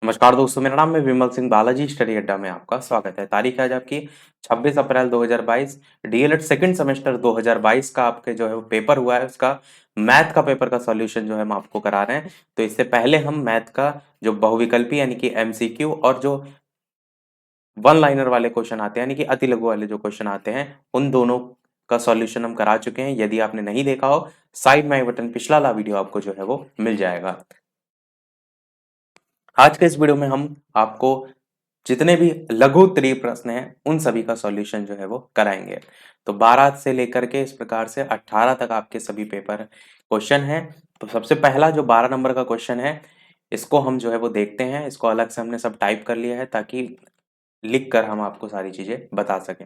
नमस्कार दोस्तों, मेरा नाम है विमल सिंह बालाजी स्टडी अड्डा में आपका स्वागत है। तारीख है आज आपकी 26 अप्रैल 2022। डीएलएड सेकंड सेमेस्टर 2022 का आपके जो है वो पेपर हुआ है, उसका मैथ का पेपर का सॉल्यूशन जो है हम आपको करा रहे हैं। तो इससे पहले हम मैथ का जो बहुविकल्पी यानी कि एमसीक्यू और जो वन लाइनर वाले क्वेश्चन आते हैं यानी कि अति लघु वाले जो क्वेश्चन आते हैं, उन दोनों का सॉल्यूशन हम करा चुके हैं। यदि आपने नहीं देखा हो, साइड में आई बटन पिछला वाला वीडियो आपको जो है वो मिल जाएगा। आज के इस वीडियो में हम आपको जितने भी लघु उत्तरीय प्रश्न हैं उन सभी का सॉल्यूशन जो है वो कराएंगे। तो 12 से लेकर के इस प्रकार से 18 तक आपके सभी पेपर क्वेश्चन हैं। तो सबसे पहला जो 12 नंबर का क्वेश्चन है, इसको हम जो है वो देखते हैं। इसको अलग से हमने सब टाइप कर लिया है ताकि लिख कर हम आपको सारी चीजें बता सकें।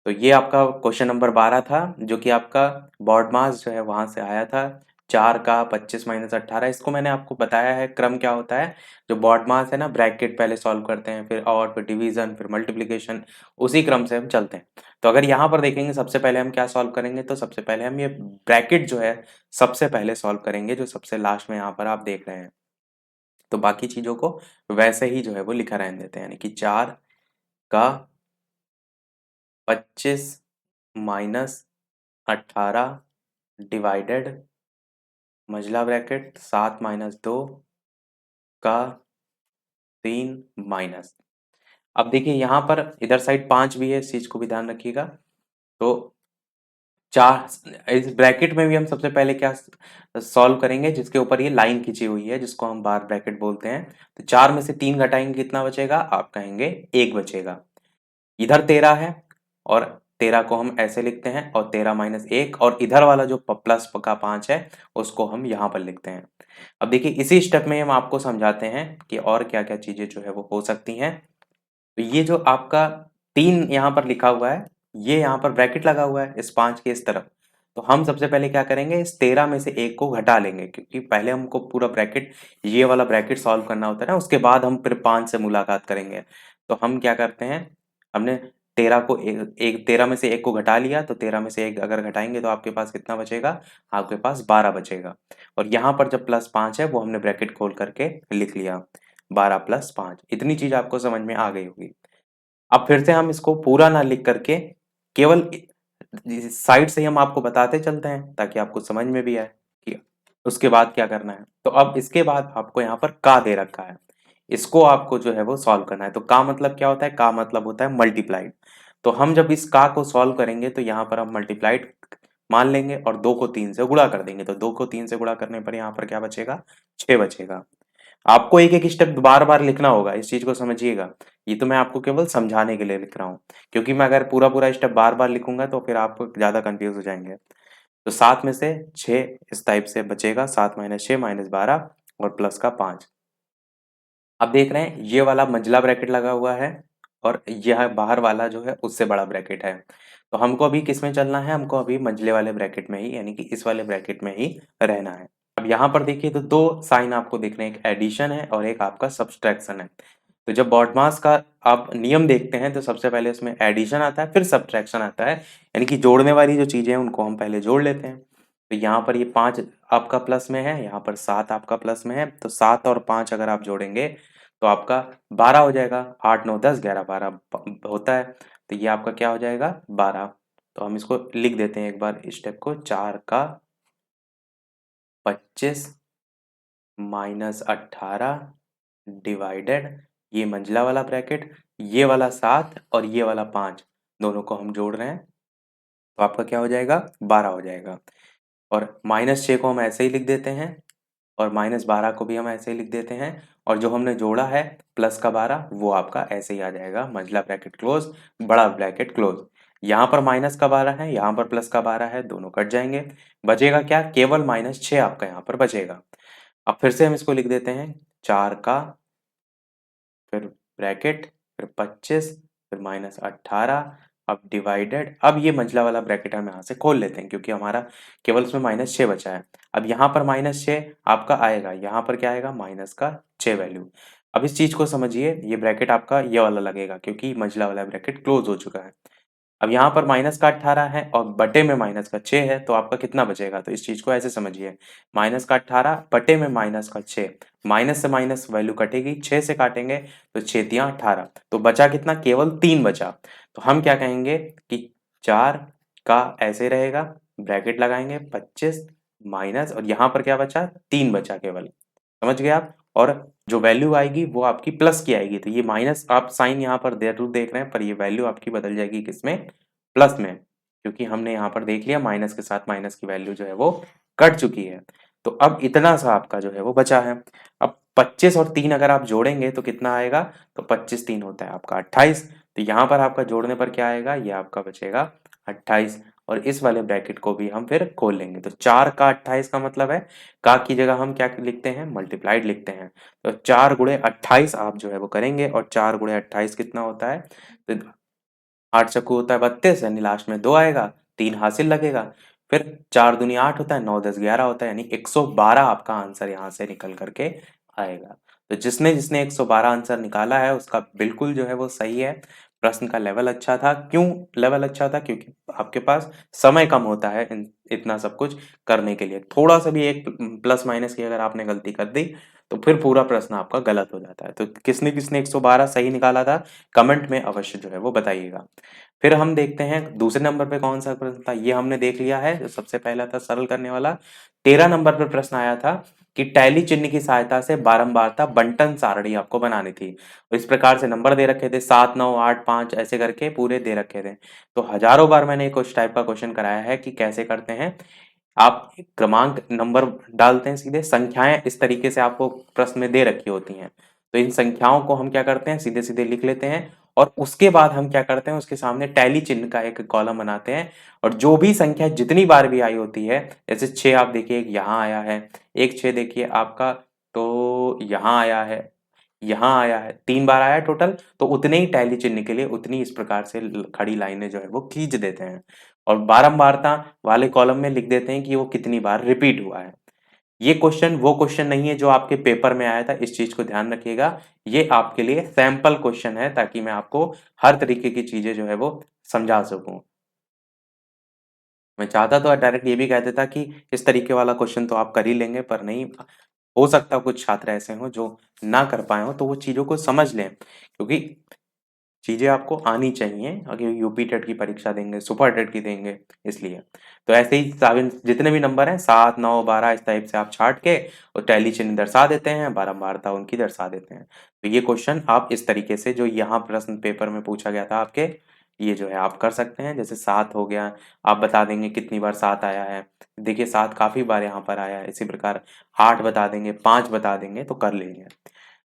तो ये आपका क्वेश्चन नंबर 12 था, जो कि आपका बोर्ड मास जो है वहां से आया था। 4 का 25 माइनस 18, इसको मैंने आपको बताया है क्रम क्या होता है। जो बोर्ड मास है ना, ब्रैकेट पहले सॉल्व करते हैं, फिर और फिर डिवीजन, फिर मल्टीप्लिकेशन, उसी क्रम से हम चलते हैं। तो अगर यहाँ पर देखेंगे, सबसे पहले हम क्या सॉल्व करेंगे, तो सबसे पहले हम ये ब्रैकेट जो है सबसे पहले सॉल्व करेंगे, जो सबसे लास्ट में यहाँ पर आप देख रहे हैं। तो बाकी चीजों को वैसे ही जो है वो लिखा रहने देते हैं, यानी कि 4 का 25 माइनस 18 डिवाइडेड मझला ब्रैकेट 7 माइनस 2 का 3 माइनस। अब देखिए यहाँ पर इधर साइड 5 भी है, इस चीज को भी ध्यान रखिएगा। तो 4 इस ब्रैकेट में भी हम सबसे पहले क्या सॉल्व करेंगे, जिसके ऊपर ये लाइन खींची हुई है, जिसको हम बार ब्रैकेट बोलते हैं। तो 4 में से 3 घटाएंगे, कितना बचेगा? आप कहेंगे 1 बचेगा। इधर 13 है और 13 को हम ऐसे लिखते हैं, और 13 माइनस 1, और इधर वाला जो प्लस का 5 है उसको हम यहाँ पर लिखते हैं। अब देखिए इसी स्टेप में हम आपको समझाते हैं कि और क्या क्या चीजें जो है वो हो सकती हैं। तो ये जो आपका 3 यहाँ पर लिखा हुआ है, ये यहाँ पर ब्रैकेट लगा हुआ है इस 5 के इस तरफ। तो हम सबसे पहले क्या करेंगे, इस 13 में से 1 को घटा लेंगे, क्योंकि पहले हमको पूरा ब्रैकेट, ये वाला ब्रैकेट सॉल्व करना होता है ना, उसके बाद हम फिर 5 से मुलाकात करेंगे। तो हम क्या करते हैं, हमने 13 को एक 13 में से 1 को घटा लिया, तो 13 में से 1 अगर घटाएंगे तो आपके पास कितना बचेगा? आपके पास 12 बचेगा। और यहाँ पर जब प्लस 5 है वो हमने ब्रैकेट खोल करके लिख लिया, 12 प्लस 5। इतनी चीज आपको समझ में आ गई होगी। अब फिर से हम इसको पूरा ना लिख करके केवल साइड से ही हम आपको बताते चलते हैं, ताकि आपको समझ में भी आए कि उसके बाद क्या करना है। तो अब इसके बाद आपको यहाँ पर का दे रखा है, इसको आपको जो है वो सॉल्व करना है। तो का मतलब क्या होता है? का मतलब होता है मल्टीप्लाइड। तो हम जब इस का को सॉल्व करेंगे तो यहाँ पर हम मल्टीप्लाइड मान लेंगे और 2 को 3 से गुणा कर देंगे। तो 2 को 3 से गुणा करने पर यहाँ पर क्या बचेगा? 6 बचेगा। आपको एक-एक स्टेप बार-बार लिखना होगा, इस चीज़ को समझिएगा। ये तो मैं आपको केवल समझाने के लिए लिख रहा हूँ, क्योंकि मैं अगर पूरा-पूरा स्टेप बार-बार लिखूँगा तो फिर आप ज़्यादा कन्फ्यूज़ हो जाएँगे। तो 7 में से 6 इस टाइप से बचेगा, 7 माइनस 6 माइनस 12 और प्लस का 5। अब देख रहे हैं ये वाला मंझला ब्रैकेट लगा हुआ है, और यह बाहर वाला जो है उससे बड़ा ब्रैकेट है। तो हमको अभी किसमें चलना है? हमको अभी मंझले वाले ब्रैकेट में ही, यानी कि इस वाले ब्रैकेट में ही रहना है। अब यहाँ पर देखिए तो 2 साइन आपको दिख रहे हैं, एक एडिशन है और एक आपका सब्सट्रैक्शन है। तो जब BODMAS का आप नियम देखते हैं तो सबसे पहले उसमें एडिशन आता है, फिर सब्ट्रैक्शन आता है, यानी कि जोड़ने वाली जो चीजें हैं उनको हम पहले जोड़ लेते हैं। तो यहाँ पर ये 5 आपका प्लस में है, यहाँ पर 7 आपका प्लस में है। तो 7 और 5 अगर आप जोड़ेंगे तो आपका 12 हो जाएगा। 8 9 10 11 12 होता है। तो ये आपका क्या हो जाएगा? 12। तो हम इसको लिख देते हैं एक बार इस स्टेप को, 4 का 25 माइनस 18 डिवाइडेड, ये मंझला वाला ब्रैकेट, ये वाला 7 और ये वाला 5, दोनों को हम जोड़ रहे हैं। तो आपका क्या हो जाएगा? 12 हो जाएगा। और -6 को हम ऐसे ही लिख देते हैं, और -12 को भी हम ऐसे ही लिख देते हैं, और जो हमने जोड़ा है प्लस का 12 वो आपका ऐसे ही आ जाएगा, मंझला ब्रैकेट क्लोज, बड़ा ब्रैकेट क्लोज। यहाँ पर माइनस का 12 है, यहाँ पर प्लस का 12 है, दोनों कट जाएंगे। बचेगा क्या? केवल -6 आपका यहाँ पर बचेगा। अब फिर से हम इसको लिख देते हैं, 4 का, फिर ब्रैकेट, फिर 25, फिर -18, अब डिवाइडेड। अब ये मंझला वाला ब्रैकेट हम यहाँ से खोल लेते हैं, क्योंकि हमारा केवल उसमें -6 बचा है। अब यहाँ पर -6 आपका आएगा, यहाँ पर क्या आएगा? माइनस का 6 वैल्यू। अब इस चीज को समझिए, ये ब्रैकेट आपका ये वाला लगेगा, क्योंकि मंझला वाला ब्रैकेट क्लोज हो चुका है। अब यहाँ पर माइनस का 18 है और बटे में माइनस का 6 है, तो आपका कितना बचेगा? तो इस चीज़ को ऐसे समझिए, माइनस का 18 बटे में माइनस का 6, माइनस से माइनस वैल्यू कटेगी, 6 से काटेंगे तो 6 तियां 18, तो बचा कितना? केवल 3 बचा। तो हम क्या कहेंगे कि 4 का ऐसे रहेगा, ब्रैकेट लगाएंगे 25 माइनस, और यहाँ पर क्या बचा? 3 बचा केवल, समझ गए आप? और जो वैल्यू आएगी वो आपकी प्लस की आएगी, तो ये माइनस आप साइन यहाँ पर जरूर देख रहे हैं, पर ये वैल्यू आपकी बदल जाएगी किसमें? प्लस में, क्योंकि हमने यहाँ पर देख लिया माइनस के साथ माइनस की वैल्यू जो है वो कट चुकी है। तो अब इतना सा आपका जो है वो बचा है। अब 25 और 3 अगर आप जोड़ेंगे तो कितना आएगा? तो 25 3 होता है आपका 28, तो यहाँ पर आपका जोड़ने पर क्या आएगा? ये आपका बचेगा 28, और इस वाले ब्रैकेट को भी हम फिर खोल लेंगे। तो 4 का 28 का मतलब है, का की जगह हम क्या लिखते हैं? मल्टीप्लाइड लिखते हैं। तो 4 गुणे 28 आप जो है वो करेंगे, और 4 गुणे 28 कितना होता है? तो 8 चक्कू होता है 32, यानी लास्ट में 2 आएगा, 3 हासिल लगेगा। फिर 4 दूनी 8 होता है, 9 10 11 होता है, यानी 112 आपका आंसर यहाँ से निकल करके आएगा। तो जिसने जिसने 112 आंसर निकाला है उसका बिल्कुल जो है वो सही है। प्रश्न का लेवल अच्छा था। क्यों लेवल अच्छा था? क्योंकि आपके पास समय कम होता है इतना सब कुछ करने के लिए। थोड़ा सा भी एक प्लस माइनस की अगर आपने गलती कर दी तो फिर पूरा प्रश्न आपका गलत हो जाता है। तो किसने किसने 112 सही निकाला था, कमेंट में अवश्य जो है वो बताइएगा। फिर हम देखते हैं दूसरे नंबर पे कौन सा प्रश्न था, ये हमने देख लिया है। जो सबसे पहला था सरल करने वाला। 13 नंबर पर प्रश्न आया था कि टैली चिन्ह की सहायता से बारंबारता बंटन सारणी आपको बनानी थी। और इस प्रकार से नंबर दे रखे थे 7 9 8 5 ऐसे करके पूरे दे रखे थे। तो हजारों बार मैंने कुछ टाइप का क्वेश्चन कराया है कि कैसे करते हैं। आप क्रमांक नंबर डालते हैं, सीधे संख्याएं इस तरीके से आपको प्रश्न में दे रखी होती हैं। तो इन संख्याओं को हम क्या करते हैं? सीधे सीधे लिख लेते हैं, और उसके बाद हम क्या करते हैं? उसके सामने टैली चिन्ह का एक कॉलम बनाते हैं, और जो भी संख्या जितनी बार भी आई होती है, जैसे 6 आप देखिए यहाँ आया है, एक 6 देखिए आपका, तो यहाँ आया है, यहाँ आया है, 3 बार आया है टोटल, तो उतने ही टैली चिन्ह के लिए उतनी इस प्रकार से खड़ी लाइनें जो है वो खींच देते हैं, और बारंबारता वाले कॉलम में लिख देते हैं कि वो कितनी बार रिपीट हुआ है। ये क्वेश्चन वो क्वेश्चन नहीं है जो आपके पेपर में आया था, इस चीज को ध्यान रखिएगा। ये आपके लिए सैंपल क्वेश्चन है, ताकि मैं आपको हर तरीके की चीजें जो है वो समझा सकूं। मैं चाहता तो डायरेक्ट ये भी कह देता कि इस तरीके वाला क्वेश्चन तो आप कर ही लेंगे, पर नहीं, हो सकता है कुछ छात्र ऐसे हों जो ना कर पाए हों, तो वो चीज़ों को समझ लें, क्योंकि चीज़ें आपको आनी चाहिए अगर यूपी टेट की परीक्षा देंगे, सुपर टेट की देंगे, इसलिए। तो ऐसे ही साबिन जितने भी नंबर हैं 7 9 12 इस टाइप से आप छाट के और टैली चिन्ह दर्शा देते हैं, बारंबारता उनकी दर्शा देते हैं। तो ये क्वेश्चन आप इस तरीके से जो यहाँ प्रश्न पेपर में पूछा गया था आपके, ये जो है आप कर सकते हैं। जैसे 7 हो गया, आप बता देंगे कितनी बार 7 आया है। देखिए 7 काफ़ी बार यहाँ पर आया है। इसी प्रकार 8 बता देंगे, 5 बता देंगे तो कर लेंगे।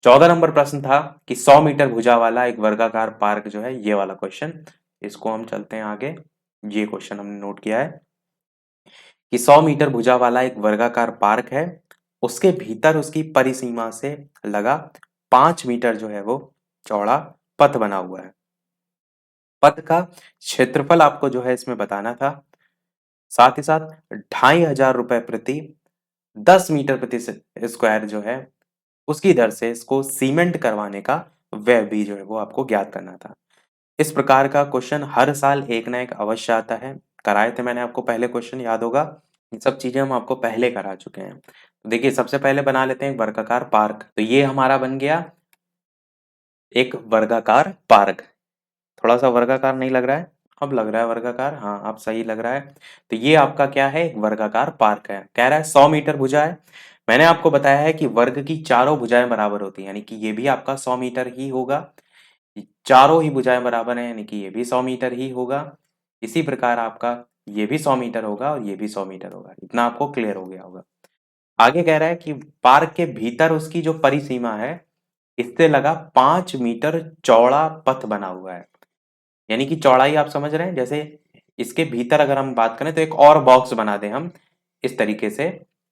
14 नंबर प्रश्न था कि 100 मीटर भुजा वाला एक वर्गाकार पार्क जो है, ये वाला क्वेश्चन। इसको हम चलते हैं आगे। ये क्वेश्चन हमने नोट किया है कि 100 मीटर भुजा वाला एक वर्गाकार पार्क है, उसके भीतर उसकी परिसीमा से लगा 5 मीटर जो है वो चौड़ा पथ बना हुआ है। पथ का क्षेत्रफल आपको जो है इसमें बताना था। साथ ही साथ 2500 रुपए प्रति 10 मीटर प्रति स्क्वायर जो है, उसकी दर से इसको सीमेंट करवाने का व्यय भी जो है वो आपको ज्ञात करना था। इस प्रकार का क्वेश्चन हर साल एक ना एक अवश्य आता है। कराए थे मैंने आपको पहले क्वेश्चन, याद होगा। ये सब चीजें हम आपको पहले करा चुके हैं। तो देखिए सबसे पहले बना लेते हैं एक वर्गाकार पार्क। तो ये हमारा बन गया एक वर्गाकार पार्क। थोड़ा सा वर्गाकार नहीं लग रहा है? अब लग रहा है वर्गाकार, हाँ अब सही लग रहा है। तो ये आपका क्या है? एक वर्गाकार पार्क है। कह रहा है 100 मीटर भुजा है। मैंने आपको बताया है कि वर्ग की चारों भुजाएं बराबर होती हैं, यानी कि ये भी आपका 100 मीटर ही होगा। चारों ही भुजाएं बराबर हैं, यानी कि ये भी 100 मीटर ही होगा। इसी प्रकार आपका ये भी 100 मीटर होगा और ये भी 100 मीटर होगा। इतना आपको क्लियर हो गया होगा। आगे कह रहा है कि पार्क के भीतर उसकी जो परिसीमा है, इससे लगा 5 मीटर चौड़ा पथ बना हुआ है। यानी कि चौड़ाई आप समझ रहे हैं, जैसे इसके भीतर अगर हम बात करें तो एक और बॉक्स बना दें हम इस तरीके से,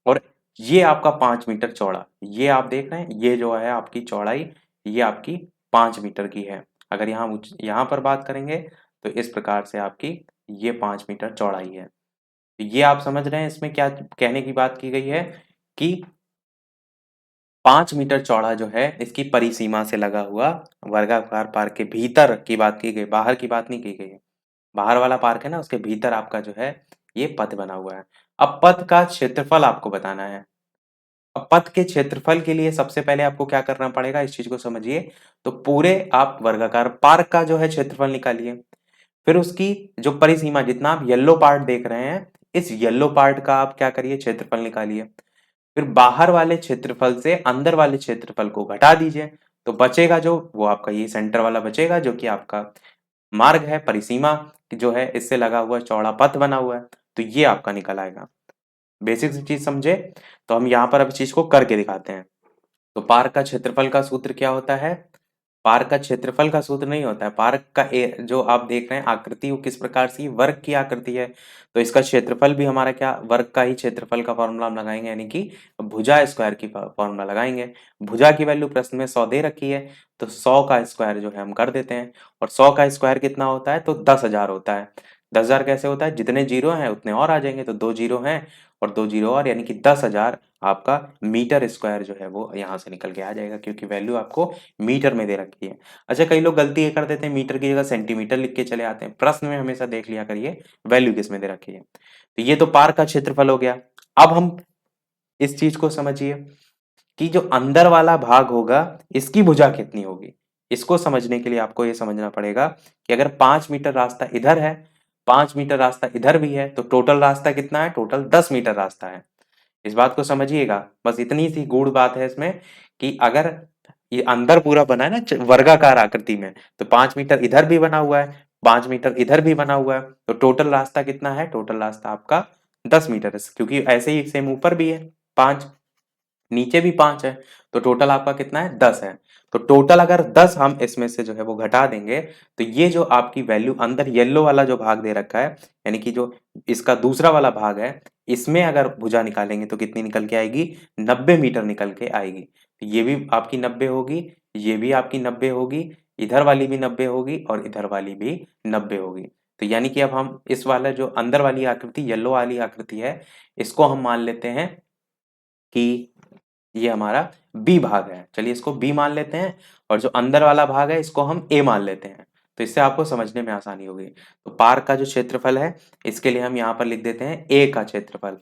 और ये आपका 5 मीटर चौड़ा, ये आप देख रहे हैं, ये जो है आपकी चौड़ाई, ये आपकी 5 मीटर की है। अगर यहाँ पर बात करेंगे तो इस प्रकार से आपकी ये 5 मीटर चौड़ाई है। तो ये आप समझ रहे हैं इसमें क्या कहने की बात की गई है कि 5 मीटर चौड़ा जो है इसकी परिसीमा से लगा हुआ वर्गाकार पार्क के भीतर की बात की गई, बाहर की बात नहीं की गई है। बाहर वाला पार्क है ना, उसके भीतर आपका जो है ये पथ बना हुआ है। अब पथ का क्षेत्रफल आपको बताना है। अब पथ के क्षेत्रफल के लिए सबसे पहले आपको क्या करना पड़ेगा, इस चीज को समझिए। तो पूरे आप वर्गाकार पार्क का जो है क्षेत्रफल निकालिए। फिर उसकी जो परिसीमा, जितना आप येलो पार्ट देख रहे हैं, इस येलो पार्ट का आप क्या करिए, क्षेत्रफल निकालिए। फिर बाहर वाले क्षेत्रफल से अंदर वाले क्षेत्रफल को घटा दीजिए। तो बचेगा जो, वो आपका ये सेंटर वाला बचेगा, जो कि आपका मार्ग है, परिसीमा जो है, इससे लगा हुआ चौड़ा पथ बना हुआ है। तो ये आपका निकल आएगा। बेसिक सी चीज समझे। तो हम यहाँ पर अब चीज को करके दिखाते हैं। तो पार्क का क्षेत्रफल का सूत्र क्या होता है? पार्क का क्षेत्रफल का सूत्र नहीं होता है। पार्क का जो आप देख रहे हैं आकृति, वो किस प्रकार से वर्ग की आकृति है। तो इसका क्षेत्रफल भी हमारा क्या, वर्ग का ही क्षेत्रफल का फॉर्मूला हम लगाएंगे, यानी कि भुजा स्क्वायर की फॉर्मूला लगाएंगे। भुजा की वैल्यू प्रश्न में 100 दे रखी है, तो 100 का स्क्वायर जो है हम कर देते हैं। और 100 का स्क्वायर कितना होता है? तो 10,000 होता है। 10,000 कैसे होता है? जितने जीरो हैं उतने और आ जाएंगे, तो 2 जीरो हैं और 2 जीरो और, यानी कि 10,000 आपका मीटर स्क्वायर जो है वो यहाँ से निकल के आ जाएगा, क्योंकि वैल्यू आपको मीटर में दे रखी है। अच्छा, कई लोग गलती ये कर देते हैं, मीटर की जगह सेंटीमीटर लिख के चले आते हैं। प्रश्न में हमेशा देख लिया करिए वैल्यू किस में दे रखी है। तो ये तो पार्क का क्षेत्रफल हो गया। अब हम इस चीज को समझिए कि जो अंदर वाला भाग होगा, इसकी भुजा कितनी होगी। इसको समझने के लिए आपको ये समझना पड़ेगा कि अगर 5 मीटर रास्ता इधर है, 5 मीटर रास्ता इधर भी है, तो टोटल रास्ता कितना है? टोटल 10 मीटर रास्ता है। इस बात को समझिएगा। बस इतनी सी गूढ़ बात है इसमें कि अगर ये अंदर पूरा बना है ना वर्गाकार आकृति में, तो 5 मीटर इधर भी बना हुआ है, 5 मीटर इधर भी बना हुआ है, तो टोटल रास्ता कितना है? टोटल रास्ता आपका 10 मीटर है, क्योंकि ऐसे ही सेम ऊपर भी है 5, नीचे भी 5 है, तो टोटल आपका कितना है? 10 है। तो टोटल अगर 10 हम इसमें से जो है वो घटा देंगे, तो ये जो आपकी वैल्यू अंदर येलो वाला जो भाग दे रखा है, यानी कि जो इसका दूसरा वाला भाग है, इसमें अगर भुजा निकालेंगे तो कितनी निकल के आएगी? 90 मीटर निकल के आएगी। तो ये भी आपकी 90 होगी, ये भी आपकी 90 होगी, इधर वाली भी 90 होगी और इधर वाली भी 90 होगी। तो यानी कि अब हम इस वाला जो अंदर वाली आकृति, येलो वाली आकृति है, इसको हम मान लेते हैं कि ये हमारा बी भाग है। चलिए इसको बी मान लेते हैं, और जो अंदर वाला भाग है इसको हम ए मान लेते हैं। तो इससे आपको समझने में आसानी होगी। तो पार्क का जो क्षेत्रफल है, इसके लिए हम यहाँ पर लिख देते हैं ए का क्षेत्रफल,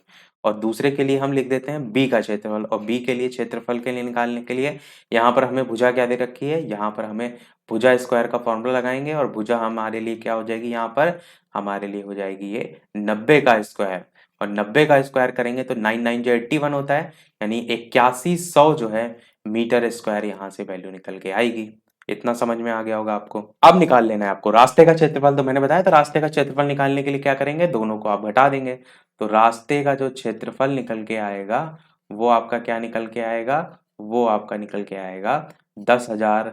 और दूसरे के लिए हम लिख देते हैं बी का क्षेत्रफल। और बी के लिए क्षेत्रफल के लिए निकालने के लिए यहाँ पर हमें भुजा क्या दे रखी है, यहाँ पर हमें भुजा स्क्वायर का फॉर्मूला लगाएंगे, और भुजा हमारे लिए क्या हो जाएगी, यहाँ पर हमारे लिए हो जाएगी ये 90 का स्क्वायर। और 90 का स्क्वायर करेंगे तो 9 9 जो 81 होता है, यानी 8100 जो है मीटर स्क्वायर यहाँ से वैल्यू निकल के आएगी। इतना समझ में आ गया होगा आपको। अब निकाल लेना है आपको रास्ते का क्षेत्रफल। तो मैंने बताया था रास्ते का क्षेत्रफल निकालने के लिए क्या करेंगे, दोनों को आप घटा देंगे। तो रास्ते का जो क्षेत्रफल निकल के आएगा, वो आपका क्या निकल के आएगा, वो आपका निकल के आएगा 10,000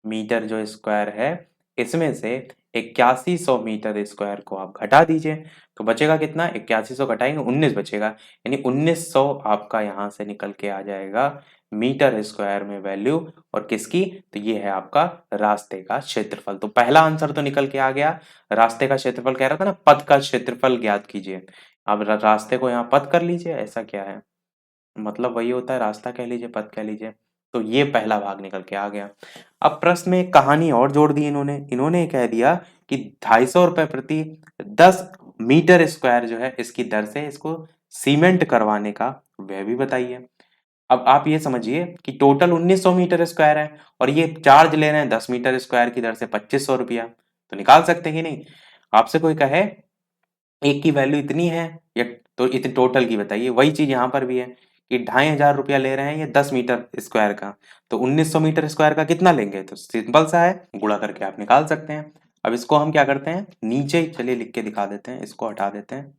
मीटर जो स्क्वायर है, इसमें से 8100 मीटर स्क्वायर को आप घटा दीजिए। तो बचेगा कितना? 8100 घटाएंगे 19 बचेगा, यानी 1900 आपका यहाँ से निकल के आ जाएगा मीटर स्क्वायर में वैल्यू। और किसकी? तो ये है आपका रास्ते का क्षेत्रफल। तो पहला आंसर तो निकल के आ गया। रास्ते का क्षेत्रफल कह रहा था ना, पथ का क्षेत्रफल ज्ञात कीजिए। अब रास्ते को यहाँ पथ कर लीजिए, ऐसा क्या है, मतलब वही होता है, रास्ता कह लीजिए, पथ कह लीजिए। तो ये पहला भाग निकल के आ गया। अब प्रश्न में एक कहानी और जोड़ दी इन्होंने। इन्होंने कह दिया कि 250 रुपए प्रति 10 मीटर स्क्वायर जो है, इसकी दर से इसको सीमेंट करवाने का वह भी बताइए। अब आप ये समझिए कि टोटल 1900 मीटर स्क्वायर है, और ये चार्ज ले रहे हैं 10 मीटर स्क्वायर की दर से 2500 रुपया। तो निकाल सकते हैं कि नहीं? आपसे कोई कहे एक की वैल्यू इतनी है, या तो इतने टोटल की बताइए। वही चीज यहाँ पर भी है कि 2500 रुपया ले रहे हैं ये 10 मीटर स्क्वायर का, तो 1900 मीटर स्क्वायर का कितना लेंगे? तो सिंपल सा है, गुणा करके आप निकाल सकते हैं। अब इसको हम क्या करते हैं, नीचे ही चलिए लिख के दिखा देते हैं, इसको हटा देते हैं।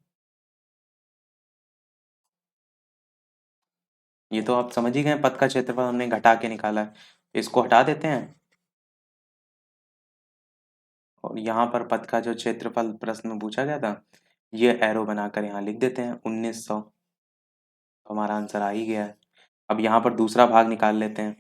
ये तो आप समझ ही गए, पथ का क्षेत्रफल हमने घटा के निकाला है। इसको हटा देते हैं, और यहाँ पर पथ का जो क्षेत्रफल प्रश्न में पूछा गया था, ये एरो बनाकर यहाँ लिख देते हैं 1900। हमारा आंसर आ ही गया है। अब यहाँ पर दूसरा भाग निकाल लेते हैं।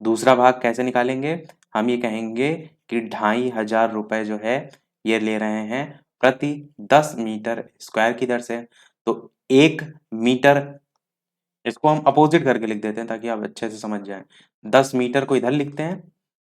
दूसरा भाग कैसे निकालेंगे, हम ये कहेंगे कि 2500 रुपए जो है ये ले रहे हैं प्रति 10 मीटर स्क्वायर की दर से। तो 1 मीटर, इसको हम अपोजिट करके लिख देते हैं ताकि आप अच्छे से समझ जाएं। 10 मीटर को इधर लिखते हैं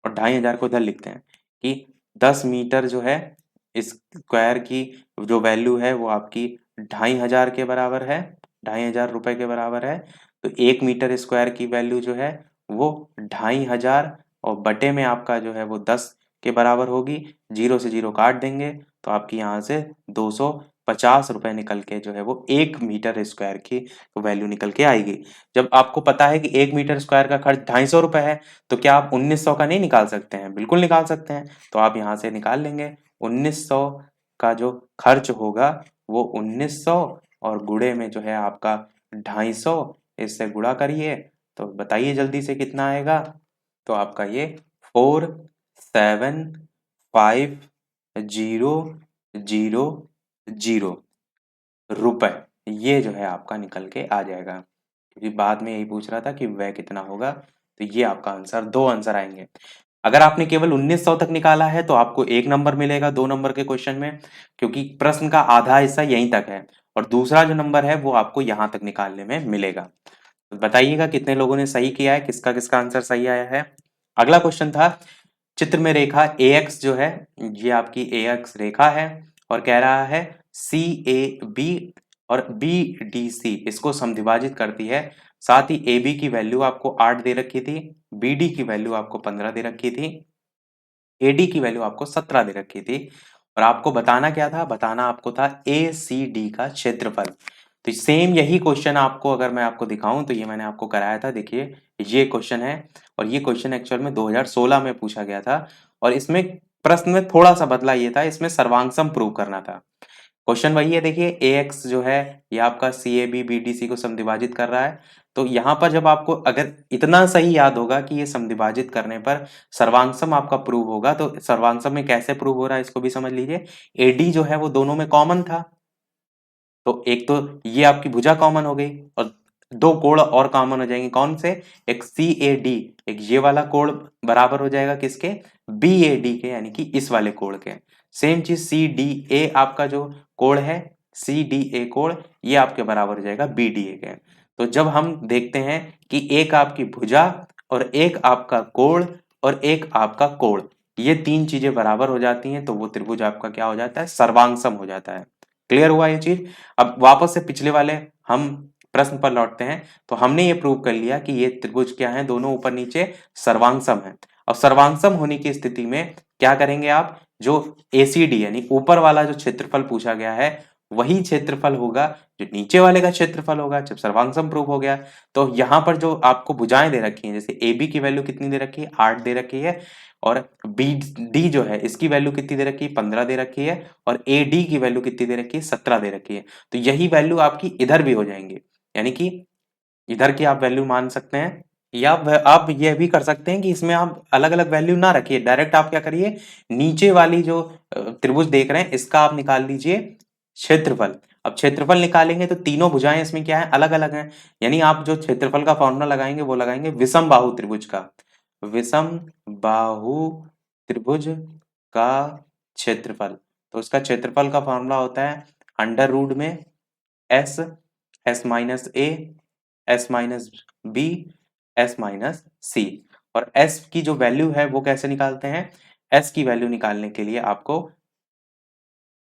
और 2500 को इधर लिखते हैं, कि 10 मीटर जो है स्क्वायर की जो वैल्यू है वो आपकी 2500 के बराबर है, 2500 रुपए के बराबर है। तो 1 मीटर स्क्वायर की वैल्यू जो है वो 2500 और बटे में आपका जो है वो 10 के बराबर होगी। 0 से 0 काट देंगे तो आपकी यहाँ से 250 रुपए निकल के जो है वो 1 मीटर स्क्वायर की वैल्यू निकल के आएगी। जब आपको पता है कि 1 मीटर स्क्वायर का खर्च 250 रुपए है, तो क्या आप 1900 का नहीं निकाल सकते हैं? बिल्कुल निकाल सकते हैं। तो आप यहाँ से निकाल लेंगे 1900 का जो खर्च होगा वो 1900 और गुणे में जो है आपका 250, इससे गुणा करिए तो बताइए जल्दी से कितना आएगा। तो आपका ये 475000 रुपए ये जो है आपका निकल के आ जाएगा, क्योंकि बाद में यही पूछ रहा था कि वह कितना होगा। तो ये आपका आंसर, 2 आंसर आएंगे। अगर आपने केवल 1900 तक निकाला है तो आपको 1 नंबर मिलेगा 2 नंबर के क्वेश्चन में, क्योंकि प्रश्न का आधा हिस्सा यहीं तक है और दूसरा जो नंबर है वो आपको यहाँ तक निकालने में मिलेगा। तो बताइएगा कितने लोगों ने सही किया है, किसका किसका आंसर सही आया है। अगला क्वेश्चन था, चित्र में रेखा AX जो है, ये आपकी AX रेखा है और कह रहा है CAB और BDC इसको समद्विभाजित करती है। साथ ही AB की वैल्यू आपको 8 दे रखी थी, BD की वैल्यू आपको 15 दे रखी थी, AD की वैल्यू आपको 17 दे रखी थी और आपको बताना क्या था? बताना आपको था ACD का क्षेत्रफल। तो सेम यही क्वेश्चन आपको अगर मैं आपको दिखाऊं तो ये मैंने आपको कराया था। देखिए ये क्वेश्चन है और ये क्वेश्चन एक्चुअल में 2016 में पूछा गया था और इसमें प्रश्न में थोड़ा सा बदला ये था, इसमें सर्वांगसम प्रूव करना था। क्वेश्चन वही है, देखिए AX जो है ये आपका CAB BDC को समद्विभाजित कर रहा है। तो यहाँ पर जब आपको अगर इतना सही याद होगा कि ये समद्विभाजित करने पर सर्वांगसम आपका प्रूव होगा, तो सर्वांगसम में कैसे प्रूव हो रहा है इसको भी समझ लीजिए। AD जो है वो दोनों में कॉमन था, तो एक तो ये आपकी भुजा कॉमन हो गई और 2 कोण और कॉमन हो जाएंगे। कौन से? एक CAD, एक ये वाला कोण बराबर हो जाएगा किसके? BAD के, यानी कि इस वाले कोण के। सेम चीज CDA आपका जो कोण है, CDA कोण ये आपके बराबर हो जाएगा BDA के। तो जब हम देखते हैं कि एक आपकी भुजा और एक आपका कोण और एक आपका कोण, ये 3 चीजें बराबर हो जाती हैं तो वो त्रिभुज आपका क्या हो जाता है? सर्वांगसम हो जाता है। क्लियर हुआ ये चीज? अब वापस से पिछले वाले हम प्रश्न पर लौटते हैं। तो हमने ये प्रूव कर लिया कि ये त्रिभुज क्या है? दोनों ऊपर नीचे सर्वांगसम है। अब सर्वांगसम होने की स्थिति में क्या करेंगे आप? जो ACD यानी ऊपर वाला जो क्षेत्रफल पूछा गया है वही क्षेत्रफल होगा जो नीचे वाले का क्षेत्रफल होगा, जब सर्वांगसम प्रूव हो गया। तो यहाँ पर जो आपको भुजाएं दे रखी हैं, जैसे AB की वैल्यू कितनी दे रखी है? 8 दे रखी है और BD जो है इसकी वैल्यू कितनी दे रखी है? 15 दे रखी है और AD की वैल्यू कितनी दे रखी है? 17 दे रखी है। तो यही वैल्यू आपकी इधर भी हो जाएंगी, यानी कि इधर की आप वैल्यू मान सकते हैं, या आप ये भी कर सकते हैं कि इसमें आप अलग अलग वैल्यू ना रखिए, डायरेक्ट आप क्या करिए, नीचे वाली जो त्रिभुज देख रहे हैं इसका आप निकाल लीजिए क्षेत्रफल। अब क्षेत्रफल निकालेंगे तो तीनों भुजाएं इसमें क्या है? अलग अलग हैं, यानी आप जो क्षेत्रफल का फॉर्मूला लगाएंगे वो लगाएंगे विषम बाहु त्रिभुज का। विषम बाहु त्रिभुज का क्षेत्रफल, तो उसका क्षेत्रफल का फॉर्मूला होता है अंडर रूट में S, S minus A, S minus B, S minus C. और एस की जो वैल्यू है वो कैसे निकालते हैं? एस की वैल्यू निकालने के लिए आपको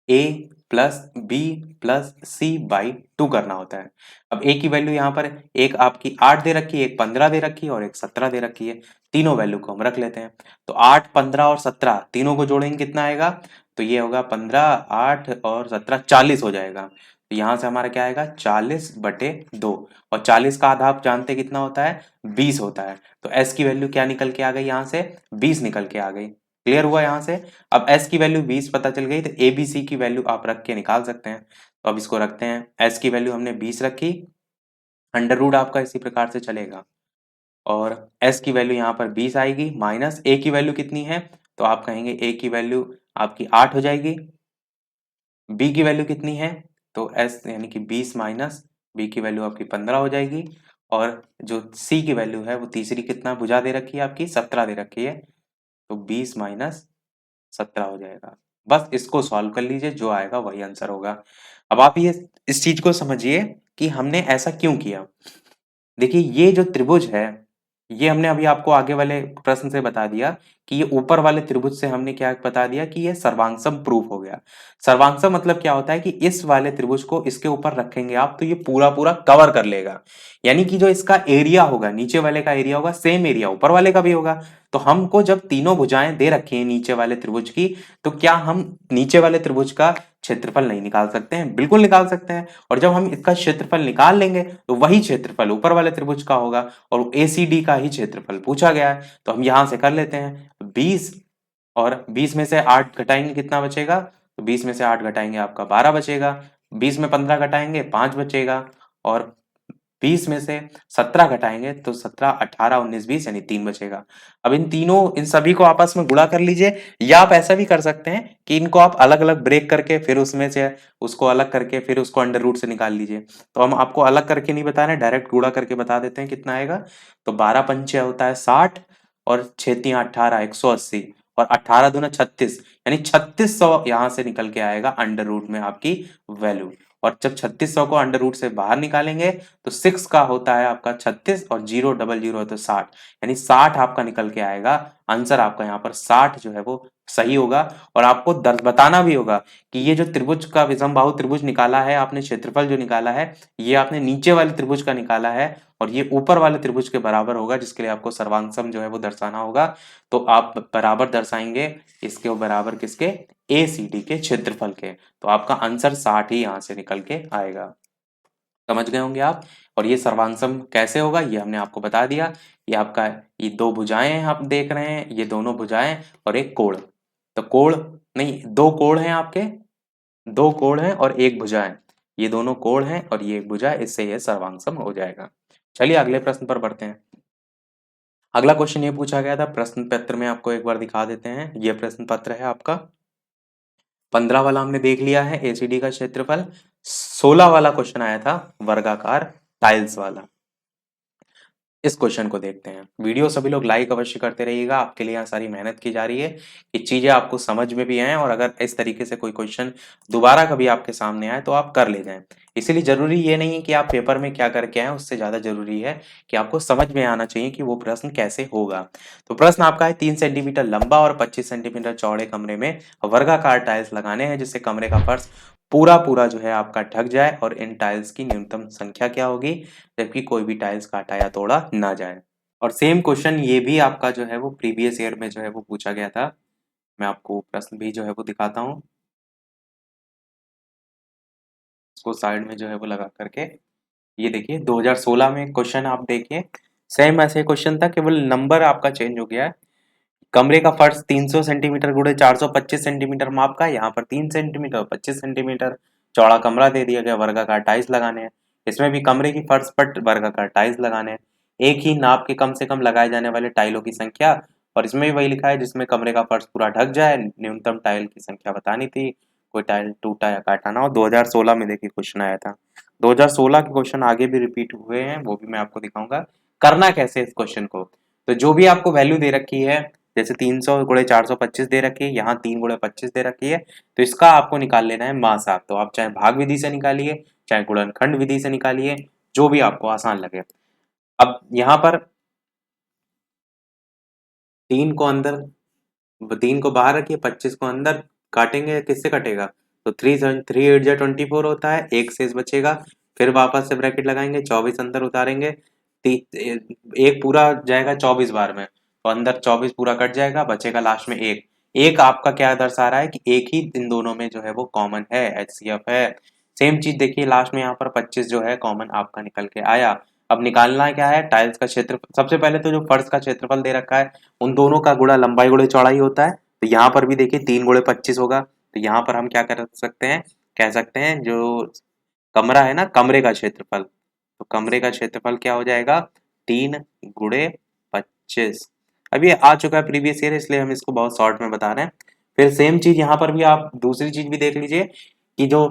A plus B plus C by 2 करना होता है। अब ए की वैल्यू यहाँ पर एक आपकी 8 दे रखी है, एक 15 दे रखी है और एक 17 दे रखी है। तीनों वैल्यू को हम रख लेते हैं। तो 8, 15 और 17 तीनों को जोड़ेंगे कितना आएगा? तो ये होगा 15, 8 और 17 40 हो जाएगा। तो यहाँ से हमारा क्या आएगा? 40/2 और 40 का आधा आप जानते कितना होता है? 20 होता है। तो एस की वैल्यू क्या निकल के आ गई? यहाँ से 20 निकल के आ गई। क्लियर हुआ यहाँ से? अब s की वैल्यू 20 पता चल गई तो ABC की वैल्यू आप रख के निकाल सकते हैं। तो अब इसको रखते हैं, s की वैल्यू हमने 20 रखी, अंडर रूट आपका इसी प्रकार से चलेगा और s की वैल्यू यहाँ पर 20 आएगी, माइनस a की वैल्यू कितनी है? तो आप कहेंगे a की वैल्यू आपकी 8 हो जाएगी, b की वैल्यू कितनी है? तो s यानी कि 20 माइनस b की वैल्यू आपकी 15 हो जाएगी और जो c की वैल्यू है वो तीसरी कितना भुजा दे रखी है आपकी? 17 दे रखी है, तो 20 माइनस 17 हो जाएगा। बस इसको सॉल्व कर लीजिए, जो आएगा वही आंसर होगा। अब आप ये इस चीज को समझिए कि हमने ऐसा क्यों किया। देखिए ये जो त्रिभुज है, ये हमने अभी आपको आगे वाले प्रश्न से बता दिया कि ये ऊपर वाले त्रिभुज से हमने क्या बता दिया कि ये सर्वांगसम प्रूफ हो गया। सर्वांगसम मतलब क्या होता है कि इस वाले त्रिभुज को इसके ऊपर रखेंगे आप तो ये पूरा पूरा कवर कर लेगा, यानी कि जो इसका एरिया होगा, नीचे वाले का एरिया होगा सेम एरिया ऊपर वाले का भी होगा। तो हमको जब तीनों भुजाएं दे रखी हैं नीचे वाले त्रिभुज की, तो क्या हम नीचे वाले त्रिभुज का क्षेत्रफल नहीं निकाल सकते हैं? बिल्कुल निकाल सकते हैं। और जब हम इसका क्षेत्रफल निकाल लेंगे तो वही क्षेत्रफल ऊपर वाले त्रिभुज का होगा और एसीडी का ही क्षेत्रफल पूछा गया है। तो हम यहां से कर लेते हैं 20, और 20 में से 8 घटाएंगे कितना बचेगा? तो 20 में से 8 घटाएंगे आपका 12 बचेगा। 20 में 15 घटाएंगे 5 बचेगा, और 20 में से 17 घटाएंगे तो 17, 18, 19, 20 यानी 3 बचेगा। अब इन सभी को आपस में गुणा कर लीजिए, या आप ऐसा भी कर सकते हैं कि इनको आप अलग अलग ब्रेक करके फिर उसमें से उसको अलग करके फिर उसको अंडर रूट से निकाल लीजिए। तो हम आपको अलग करके नहीं बता रहे, डायरेक्ट गुणा करके बता देते हैं कितना आएगा। तो 12 पंचे होता है 60, और 6 तियां 18, 180, और 18 दूना 36, यानी 3600 यहां से निकल के आएगा अंडर रूट में आपकी वैल्यू। और जब 3600 को अंडर रूट से बाहर निकालेंगे तो 6 का होता है आपका 36 और 000 है तो 60, यानी 60 आपका निकल के आएगा। आंसर आपका यहाँ पर 60 जो है वो सही होगा। और आपको बताना भी होगा कि ये जो त्रिभुज का विषमबाहु त्रिभुज निकाला है आपने, क्षेत्रफल जो निकाला है ये आपने नीचे वाले त्रिभुज का निकाला है, और ये ऊपर वाले त्रिभुज के बराबर होगा, जिसके लिए आपको सर्वांगसम जो है वो दर्शाना होगा। तो आप बराबर दर्शाएंगे इसके बराबर किसके? ए सी डी के क्षेत्रफल के। तो आपका आंसर 60 ही यहां से निकल के आएगा। समझ गए होंगे आप। और ये सर्वांगसम कैसे होगा ये हमने आपको बता दिया। ये आपका, ये दो भुजाएं आप देख रहे हैं, ये दोनों भुजाएं और एक कोण। तो कोण नहीं, दो कोण हैं आपके, दो कोण हैं और एक भुजा है। ये दोनों कोण हैं और ये एक भुजा है, इससे ये सर्वांगसम हो जाएगा। चलिए अगले प्रश्न पर बढ़ते हैं। अगला क्वेश्चन ये पूछा गया था, प्रश्न पत्र में आपको एक बार दिखा देते हैं। ये प्रश्न पत्र है आपका 15 वाला हमने देख लिया है एसीडी का क्षेत्रफल। 16 वाला क्वेश्चन आया था वर्गाकार टाइल्स वाला। इस क्वेश्चन को देखते हैं। वीडियो सभी लोग लाइक अवश्य करते रहिएगा, आपके लिए यहाँ सारी मेहनत की जा रही है कि चीजें आपको समझ में भी आए, और अगर इस तरीके से कोई क्वेश्चन दोबारा कभी आपके सामने आए तो आप कर ले जाएं। इसीलिए जरूरी ये नहीं है कि आप पेपर में क्या करके आए, उससे ज्यादा जरूरी है कि आपको समझ में आना चाहिए कि वो प्रश्न कैसे होगा। तो प्रश्न आपका है 3 सेंटीमीटर लंबा और 25 सेंटीमीटर चौड़े कमरे में वर्गाकार टाइल्स लगाने हैं, जिससे कमरे का फर्श पूरा पूरा जो है आपका ढक जाए, और इन टाइल्स की न्यूनतम संख्या क्या होगी, जबकि कोई भी टाइल्स काटा या तोड़ा ना जाए। और सेम क्वेश्चन ये भी आपका जो है वो प्रीवियस ईयर में जो है वो पूछा गया था। मैं आपको प्रश्न भी जो है वो दिखाता हूँ, इसको साइड में जो है वो लगा करके। ये देखिए 2016 में क्वेश्चन आप देखिए, सेम ऐसे क्वेश्चन था, केवल नंबर आपका चेंज हो गया है। कमरे का फर्श 300 सेंटीमीटर गुणे 425 सेंटीमीटर माप का, यहाँ पर 3 सेंटीमीटर 25 सेंटीमीटर चौड़ा कमरा दे दिया गया, वर्गाकार टाइल्स लगाने हैं। इसमें भी कमरे की फर्श पर वर्गाकार टाइल्स लगाने हैं। एक ही नाप के कम से कम लगाए जाने वाले टाइलों की संख्या, और इसमें भी वही लिखा है जिसमें कमरे का फर्श पूरा ढक जाए, न्यूनतम टाइल की संख्या बतानी थी, कोई टाइल टूटा या काटा ना हो। 2016 में देखिए क्वेश्चन आया था। 2016 के क्वेश्चन आगे भी रिपीट हुए हैं, वो भी मैं आपको दिखाऊंगा करना कैसे इस क्वेश्चन को। तो जो भी आपको वैल्यू दे रखी है, जैसे 300 गुणे 425 दे रखी है, यहाँ 3 गुणे 25 दे रखी है, तो इसका आपको निकाल लेना है मासाब। तो आप चाहे भाग विधि से निकालिए, चाहे गुणनखंड विधि से निकालिए, जो भी आपको आसान लगे। अब यहाँ पर 3 को अंदर, 3 को बाहर रखिए, 25 को अंदर, काटेंगे किससे कटेगा? तो 3 8 जा 24 होता है, एक शेष बचेगा। फिर वापस से ब्रैकेट लगाएंगे, 24 अंदर उतारेंगे, एक पूरा जाएगा 24 बार में, तो अंदर 24 पूरा कट जाएगा, बचेगा लास्ट में एक। एक आपका क्या दर्शा रहा है कि एक ही इन दोनों में जो है वो कॉमन है, एचसीएफ है। सेम चीज देखिए लास्ट में यहाँ पर 25 जो है कॉमन आपका निकल के आया। अब निकालना क्या है? टाइल्स का क्षेत्र, सबसे पहले तो जो फर्श का क्षेत्रफल दे रखा है उन दोनों का गुणा लंबाई गुणे चौड़ाई होता है। तो यहाँ पर भी देखिए 3 गुणे 25 होगा। तो यहाँ पर हम क्या कर सकते हैं, कह सकते हैं जो कमरा है ना, कमरे का क्षेत्रफल, तो कमरे का क्षेत्रफल क्या हो जाएगा? 3 गुणे 25। अब ये आ चुका है प्रीवियस ईयर, इसलिए हम इसको बहुत शॉर्ट में बता रहे हैं। फिर सेम चीज यहाँ पर भी आप दूसरी चीज भी देख लीजिए कि जो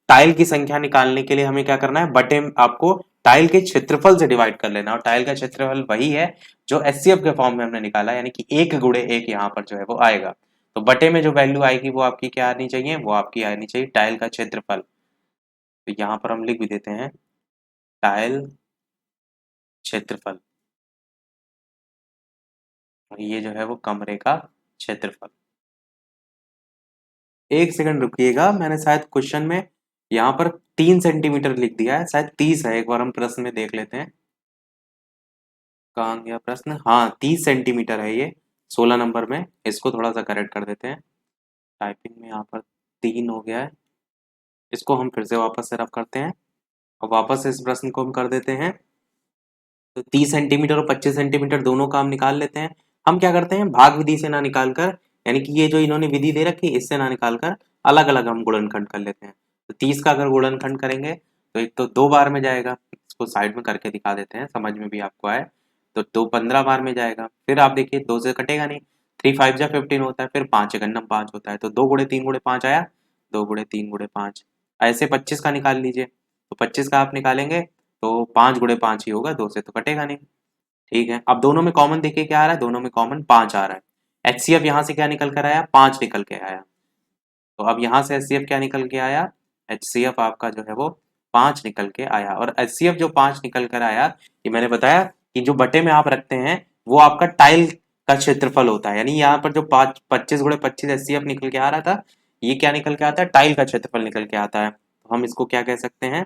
टाइल की संख्या निकालने के लिए हमें क्या करना है, बटे आपको टाइल के क्षेत्रफल से डिवाइड कर लेना, और टाइल का क्षेत्रफल वही है जो एचसीएफ के फॉर्म में हमने निकाला, यानी कि 1 गुणे 1 यहाँ पर जो है वो आएगा। तो बटे में जो वैल्यू आएगी वो आपकी क्या आनी चाहिए? वो आपकी आनी चाहिए टाइल का क्षेत्रफल। तो यहाँ पर हम लिख भी देते हैं टाइल क्षेत्रफल। और ये जो है वो कमरे का क्षेत्रफल। एक सेकंड रुकिएगा, मैंने शायद क्वेश्चन में यहाँ पर 3 सेंटीमीटर लिख दिया है, शायद 30 है। एक बार हम प्रश्न में देख लेते हैं। कहाँ गया प्रश्न? हाँ, 30 सेंटीमीटर है ये 16 नंबर में। इसको थोड़ा सा करेक्ट कर देते हैं। टाइपिंग में यहाँ पर 3 हो गया है, इसको हम फिर से वापस से रफ करते हैं और वापस से इस प्रश्न को हम कर देते हैं। तो 30 सेंटीमीटर और 25 सेंटीमीटर दोनों का हम निकाल लेते हैं। हम क्या करते हैं, भाग विधि से ना निकाल कर, यानी कि ये जो इन्होंने विधि दे रखी है इससे ना निकाल कर अलग अलग हम गुणनखंड कर लेते हैं। तो 30 का अगर गुणनखंड करेंगे तो एक तो 2 बार में जाएगा, इसको साइड में करके दिखा देते हैं समझ में भी आपको आए। तो 2 15 बार में जाएगा। फिर आप देखिए 2 से कटेगा नहीं, 3 5 जा 15 होता है, फिर 5 1 5 होता है, तो 2 गुणे 3 गुणे 5 आया, 2 गुणे 3 गुणे 5। ऐसे 25 का निकाल लीजिए, तो 25 का आप निकालेंगे तो 5 गुणे 5 ही होगा, 2 से तो कटेगा नहीं। ठीक है, अब दोनों में कॉमन देखिए क्या आ रहा है, दोनों में कॉमन 5 आ रहा है। एचसीएफ यहाँ से क्या निकल कर आया, 5 निकल के आया। तो अब यहाँ से एचसीएफ क्या निकल के आया, एचसीएफ आपका जो है वो 5 निकल के आया। और एचसीएफ जो 5 निकल कर आया, ये मैंने बताया कि जो बटे में आप रखते हैं वो आपका टाइल का क्षेत्रफल होता है। यानी यहाँ पर जो 25 गुणे 25 एचसीएफ निकल के आ रहा था, ये क्या निकल के आता है, टाइल का क्षेत्रफल निकल के आता है। तो हम इसको क्या कह सकते हैं,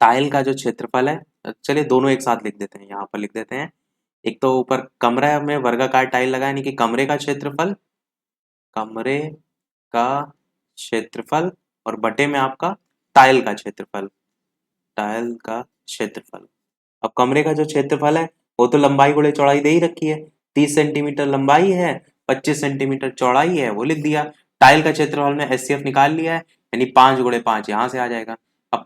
टाइल का जो क्षेत्रफल है। चलिए दोनों एक साथ लिख देते हैं, यहाँ पर लिख देते हैं। एक तो ऊपर कमरा में वर्गाकार टाइल लगा, यानी कि कमरे का क्षेत्रफल, कमरे का क्षेत्रफल, और बटे में आपका टाइल का क्षेत्रफल, टाइल का क्षेत्रफल। अब कमरे का जो क्षेत्रफल है वो तो लंबाई गुणे चौड़ाई दे ही रखी है, 30 सेंटीमीटर लंबाई है, 25 सेंटीमीटर चौड़ाई है, वो लिख दिया। टाइल का क्षेत्रफल में एचसीएफ निकाल लिया है, यानी 5 गुणे 5 यहाँ से आ जाएगा। अब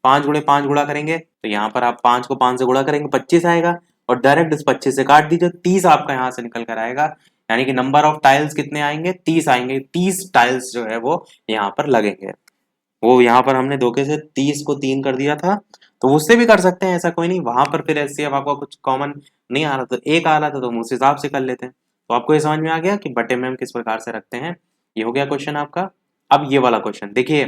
5 गुणे 5 गुणा करेंगे तो यहाँ पर आप 5 को 5 से गुणा करेंगे 25 आएगा, और डायरेक्ट इस 25 से काट दीजिए, 30 आपका यहाँ से निकल कर आएगा। यानी कि नंबर ऑफ टाइल्स कितने आएंगे, 30 आएंगे। 30 टाइल्स जो है वो यहाँ पर लगेंगे। वो यहाँ पर हमने धोखे से 30 को 3 कर दिया था, तो उससे भी कर सकते हैं, ऐसा कोई नहीं। वहां पर फिर एचसीएफ आपका कुछ कॉमन नहीं आ रहा था, एक आ रहा था, तो हम उस हिसाब से कर लेते हैं। तो आपको ये समझ में आ गया कि बटे में हम किस प्रकार से रखते हैं। ये हो गया क्वेश्चन आपका। अब ये वाला क्वेश्चन देखिए,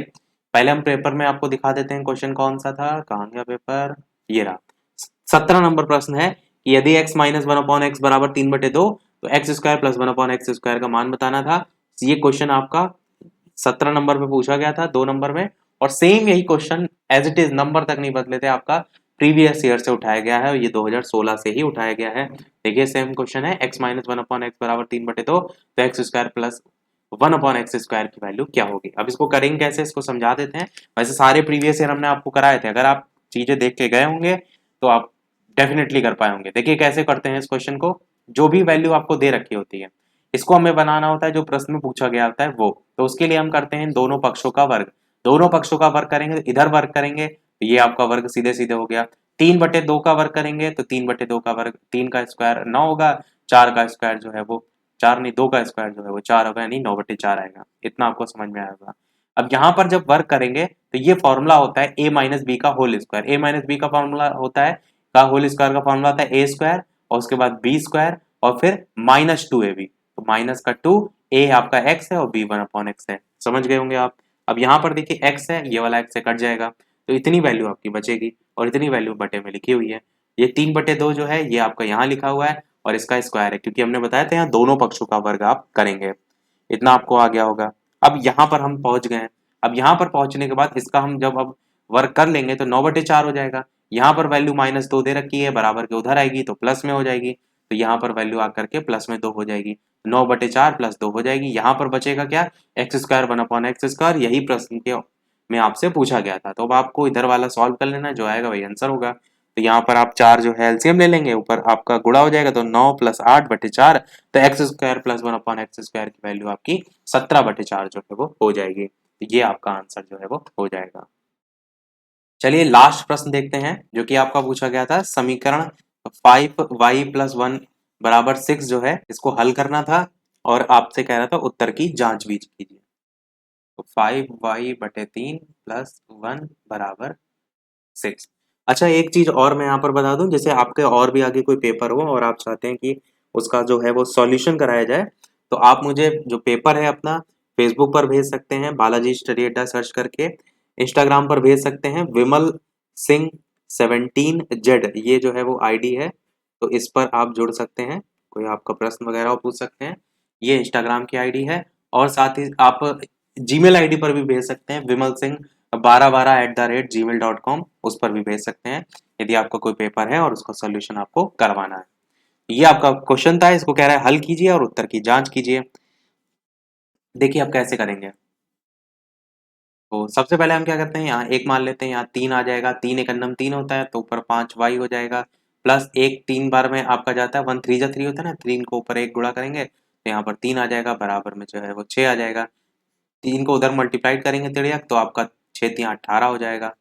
पहले हम पेपर में आपको दिखा देते हैं क्वेश्चन कौन सा था, कहाँ गया पेपर, ये रहा। 17 नंबर प्रश्न है कि यदि x minus one upon x बराबर 3/2, तो x square plus one upon x square का मान बताना था। ये क्वेश्चन आपका 17 नंबर पे पूछा गया था 2 नंबर में, और सेम यही question as it is, number तक नहीं बदले थे, आपका प्रीवियस ईयर से उठाया गया है, और ये 2016 से ही उठाया गया है। देखिए सेम क्वेश्चन है, x minus one upon x बराबर 3/2, तो x square plus one upon x square की वैल्यू क्या होगी। अब इसको करेंगे कैसे, इसको समझा देते हैं। वैसे सारे प्रीवियस ईयर हमने आपको कराए थे, अगर आप चीजें देख के गए होंगे तो आप डेफिनेटली कर पाए होंगे। देखिए कैसे करते हैं इस क्वेश्चन को, जो भी वैल्यू आपको दे रखी होती है इसको हमें बनाना होता है जो प्रश्न में पूछा गया होता है वो। तो उसके लिए हम करते हैं दोनों पक्षों का वर्ग। दोनों पक्षों का वर्ग करेंगे तो इधर वर्ग करेंगे तो ये आपका वर्ग सीधे सीधे हो गया। 3/2 का वर्ग करेंगे तो 3/2 का वर्ग, 3 का स्क्वायर 9 होगा, 4 का स्क्वायर जो है वो 4 नहीं, 2 का स्क्वायर जो है वो 4 होगा, यानी 9/4 आएगा। इतना आपको समझ में आएगा। अब यहाँ पर जब वर्ग करेंगे तो ये फॉर्मूला होता है a माइनस बी का होल स्क्वायर। ए माइनस बी का फॉर्मूला होता है, का होल स्क्वायर का फॉर्मूला होता है ए स्क्वायर, और उसके बाद बी स्क्वायर, और फिर -2ab। तो माइनस का 2, ए आपका x है और b 1/x है। समझ गए होंगे आप। अब यहाँ पर देखिए x है, ये वाला x से कट जाएगा, तो इतनी वैल्यू आपकी बचेगी, और इतनी वैल्यू बटे में लिखी हुई है। ये 3/2 जो है ये आपका यहाँ लिखा हुआ है, और इसका स्क्वायर है, क्योंकि हमने बताया था यहाँ दोनों पक्षों का वर्ग आप करेंगे। इतना आपको आ गया होगा। अब यहाँ पर हम पहुंच गए हैं। अब यहाँ पर पहुंचने के बाद इसका हम जब अब वर्ग कर लेंगे तो 9/4 हो जाएगा। यहाँ पर वैल्यू -2 दे रखी है, बराबर के उधर आएगी तो प्लस में हो जाएगी, तो यहाँ पर वैल्यू आकर के प्लस में 2 हो जाएगी, 9/4 प्लस 2 हो जाएगी। यहाँ पर बचेगा क्या, एक्स स्क्वायर 1/x स्क्वायर। यही प्रश्न के में आपसे पूछा गया था। तो अब आपको इधर वाला सॉल्व कर लेना, जो आएगा वही आंसर होगा। तो यहाँ पर आप 4 जो है एलसीएम ले लेंगे, ऊपर आपका गुणा हो जाएगा, तो 9 + 8/4, तो x square plus 1/x square की वैल्यू आपकी 17/4 जो है वो हो जाएगी। तो ये आपका आंसर जो है वो हो जाएगा। चलिए लास्ट प्रश्न देखते हैं, जो कि आपका पूछा गया था। समीकरण 5y + 1 = 6 जो है इसको हल करना था, और आपसे कह रहा था उत्तर की जांच भी कीजिए। तो 5y/3 + 1 = 6। अच्छा एक चीज और मैं यहाँ पर बता दूं, जैसे आपके और भी आगे कोई पेपर हो और आप चाहते हैं कि उसका जो है वो सॉल्यूशन कराया जाए, तो आप मुझे जो पेपर है अपना फेसबुक पर भेज सकते हैं, बालाजी स्टडी अड्डा सर्च करके। इंस्टाग्राम पर भेज सकते हैं, विमल सिंह 17Z, ये जो है वो आईडी है, तो इस पर आप जुड़ सकते हैं। कोई आपका प्रश्न वगैरह पूछ सकते हैं। ये इंस्टाग्राम की आईडी है और साथ ही आप जीमेल आईडी पर भी भेज सकते हैं, विमल सिंह 1212@gmail.com, उस पर भी भेज सकते हैं यदि आपका कोई पेपर है और उसका सोल्यूशन आपको करवाना है। ये आपका क्वेश्चन था, इसको कह रहा है हल कीजिए और उत्तर की जांच कीजिए। देखिए आप कैसे करेंगे। तो सबसे पहले हम क्या करते हैं, यहाँ एक मान लेते हैं, यहाँ 3 आ जाएगा, 3 एक अन्नम 3 होता है तो ऊपर 5y हो जाएगा, प्लस एक 3 बार में आपका जाता है, 1 3 जा 3 होता है ना, 3 को ऊपर 1 गुणा करेंगे तो यहाँ पर 3 आ जाएगा, बराबर में जो है वो 6 आ जाएगा। 3 को उधर मल्टीप्लाइड करेंगे तिर्यक तो आपका 6 3 18 हो जाएगा।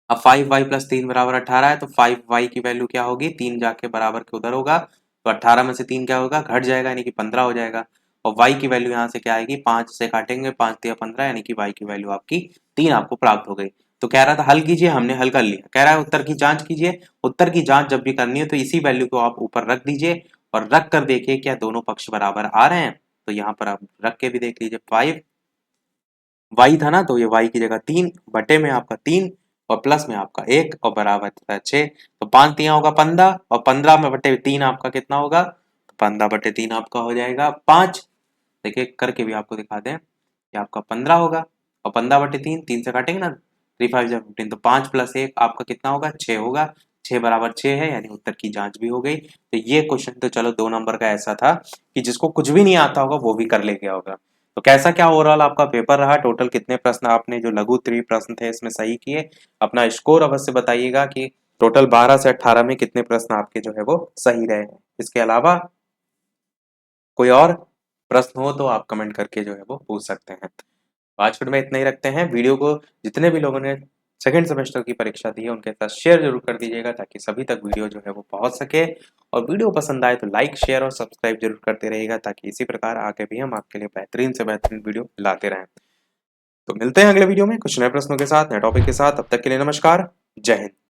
अब 5y प्लस 3 बराबर 18 है तो 5y की वैल्यू क्या होगी, 3 जाके बराबर के उधर होगा तो 18 में से 3 क्या होगा, घट जाएगा यानी कि 15 हो जाएगा। और y की वैल्यू यहाँ से क्या आएगी, 5 से काटेंगे, 5 तिया 15 यानी कि y की वैल्यू आपकी 3 आपको प्राप्त हो गई। तो कह रहा था हल कीजिए, हमने हल कर लिया। कह रहा है उत्तर की जांच कीजिए। उत्तर की जांच जब भी करनी है तो इसी वैल्यू को आप ऊपर रख दीजिए और रख कर देखिए क्या दोनों पक्ष बराबर आ रहे हैं। तो यहाँ पर आप रख के भी देख लीजिए, 5 y था ना तो ये y की जगह 3 बटे में आपका 3 और प्लस में आपका 1 और बराबर था 6, तो 5 तिया होगा 15 और 15 में बटे 3 आपका कितना होगा, तो 15 बटे 3 आपका हो जाएगा 5। देखिए करके भी आपको दिखा दें कि आपका 15 होगा और 15 बटे 3, 3 से काटेंगे ना, 3 5 जा 15, तो 5 प्लस 1 आपका कितना होगा, 6 होगा। 6 बराबर 6 है यानी उत्तर की जांच भी हो गई। तो ये क्वेश्चन तो चलो 2 नंबर का ऐसा था कि जिसको कुछ भी नहीं आता होगा वो भी कर ले गया होगा। तो कैसा क्या ओवरऑल आपका पेपर रहा, टोटल कितने प्रश्न आपने जो लघु त्रि प्रश्न थे इसमें सही किए, अपना स्कोर अवश्य बताइएगा कि टोटल 12 से 18 में कितने प्रश्न आपके जो है वो सही रहे। इसके अलावा कोई और प्रश्न हो तो आप कमेंट करके जो है वो पूछ सकते हैं। आज फिर में इतना ही रखते हैं। वीडियो को जितने भी लोगों ने सेकंड सेमेस्टर की परीक्षा दी है उनके साथ शेयर जरूर कर दीजिएगा ताकि सभी तक वीडियो जो है वो पहुंच सके। और वीडियो पसंद आए तो लाइक शेयर और सब्सक्राइब जरूर करते रहिएगा ताकि इसी प्रकार आगे भी हम आपके लिए बेहतरीन से बेहतरीन वीडियो लाते रहें। तो मिलते हैं अगले वीडियो में कुछ नए प्रश्नों के साथ, नए टॉपिक के साथ। तब तक के लिए नमस्कार, जय हिंद।